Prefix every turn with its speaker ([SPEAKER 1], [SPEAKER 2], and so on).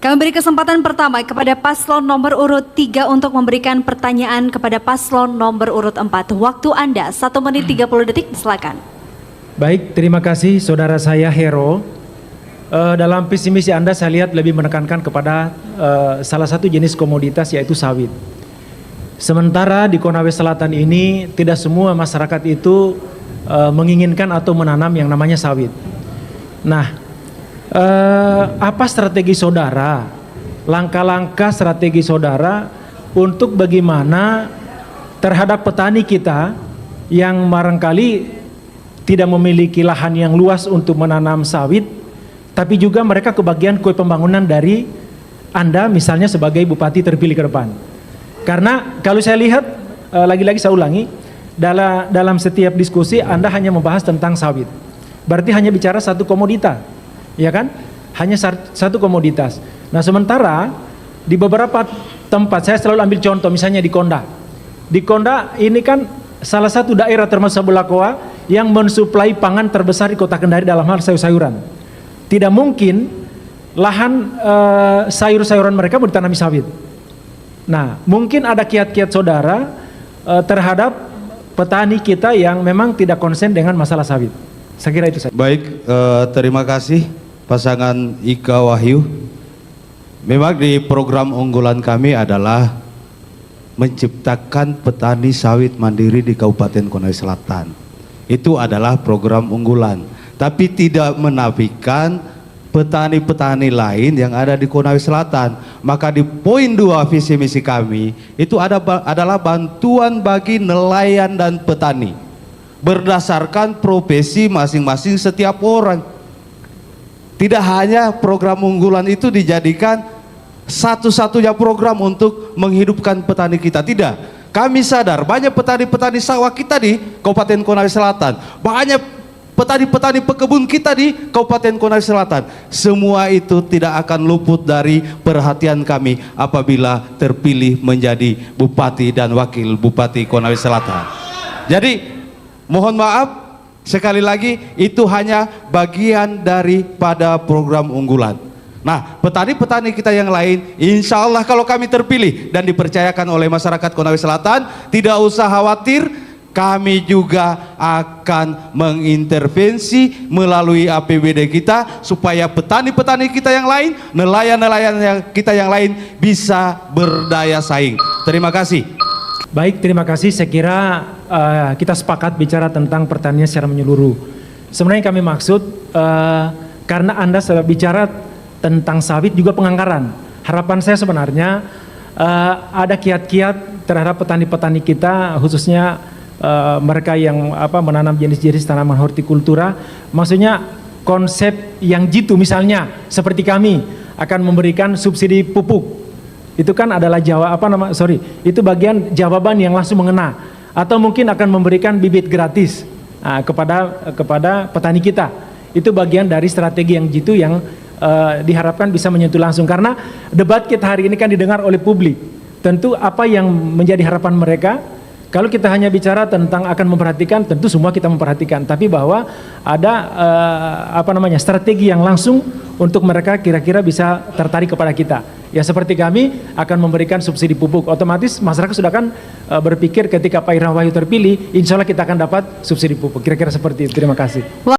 [SPEAKER 1] Kami beri kesempatan pertama kepada paslon nomor urut 3 untuk memberikan pertanyaan kepada paslon nomor urut 4. Waktu Anda 1 menit 30 detik, silakan.
[SPEAKER 2] Baik, terima kasih saudara saya Hero. Dalam visi misi Anda saya lihat lebih menekankan kepada salah satu jenis komoditas yaitu sawit. Sementara di Konawe Selatan ini tidak semua masyarakat itu menginginkan atau menanam yang namanya sawit. Nah, apa strategi saudara, langkah-langkah strategi saudara untuk bagaimana terhadap petani kita yang barangkali tidak memiliki lahan yang luas untuk menanam sawit, tapi juga mereka kebagian kue pembangunan dari Anda misalnya sebagai bupati terpilih ke depan. Karena kalau saya lihat, lagi-lagi saya ulangi, dalam setiap diskusi Anda hanya membahas tentang sawit. Berarti hanya bicara satu komoditas, ya kan? Hanya satu komoditas. Nah, sementara di beberapa tempat, saya selalu ambil contoh, misalnya di Konda. Di Konda ini kan salah satu daerah termasuk Sabulakoa yang mensuplai pangan terbesar di Kota Kendari dalam hal sayur-sayuran. Tidak mungkin lahan sayur-sayuran mereka mau ditanami sawit. Nah, mungkin ada kiat-kiat saudara terhadap petani kita yang memang tidak konsen dengan masalah sawit. Saya kira itu saja.
[SPEAKER 3] Baik, terima kasih pasangan Ika Wahyu. Memang di program unggulan kami adalah menciptakan petani sawit mandiri di Kabupaten Konawe Selatan. Itu adalah program unggulan, tapi tidak menafikan petani-petani lain yang ada di Konawe Selatan. Maka di poin 2 visi misi kami itu adalah bantuan bagi nelayan dan petani berdasarkan profesi masing-masing setiap orang. Tidak hanya program unggulan itu dijadikan satu-satunya program untuk menghidupkan petani kita, tidak. Kami sadar banyak petani-petani sawah kita di Kabupaten Konawe Selatan, banyak petani-petani pekebun kita di Kabupaten Konawe Selatan. Semua itu tidak akan luput dari perhatian kami apabila terpilih menjadi Bupati dan Wakil Bupati Konawe Selatan. Jadi mohon maaf sekali lagi, itu hanya bagian daripada program unggulan. Nah, petani-petani kita yang lain, insya Allah kalau kami terpilih dan dipercayakan oleh masyarakat Konawe Selatan, tidak usah khawatir, kami juga akan mengintervensi melalui APBD kita supaya petani-petani kita yang lain, nelayan-nelayan kita yang lain bisa berdaya saing. Terima kasih.
[SPEAKER 2] Baik, terima kasih. Saya kira kita sepakat bicara tentang pertanian secara menyeluruh. Sebenarnya yang kami maksud, karena Anda sudah bicara tentang sawit juga penganggaran. Harapan saya sebenarnya ada kiat-kiat terhadap petani-petani kita, khususnya mereka yang menanam jenis-jenis tanaman hortikultura. Maksudnya konsep yang jitu, misalnya seperti kami akan memberikan subsidi pupuk. Itu kan adalah itu bagian jawaban yang langsung mengena. Atau mungkin akan memberikan bibit gratis kepada petani kita. Itu bagian dari strategi yang jitu yang diharapkan bisa menyentuh langsung. Karena debat kita hari ini kan didengar oleh publik. Tentu apa yang menjadi harapan mereka, kalau kita hanya bicara tentang akan memperhatikan, tentu semua kita memperhatikan. Tapi bahwa ada strategi yang langsung untuk mereka kira-kira bisa tertarik kepada kita. Ya seperti kami akan memberikan subsidi pupuk, otomatis masyarakat sudah kan berpikir ketika Pak Ira Wahyu terpilih, insya Allah kita akan dapat subsidi pupuk. Kira-kira seperti itu. Terima kasih.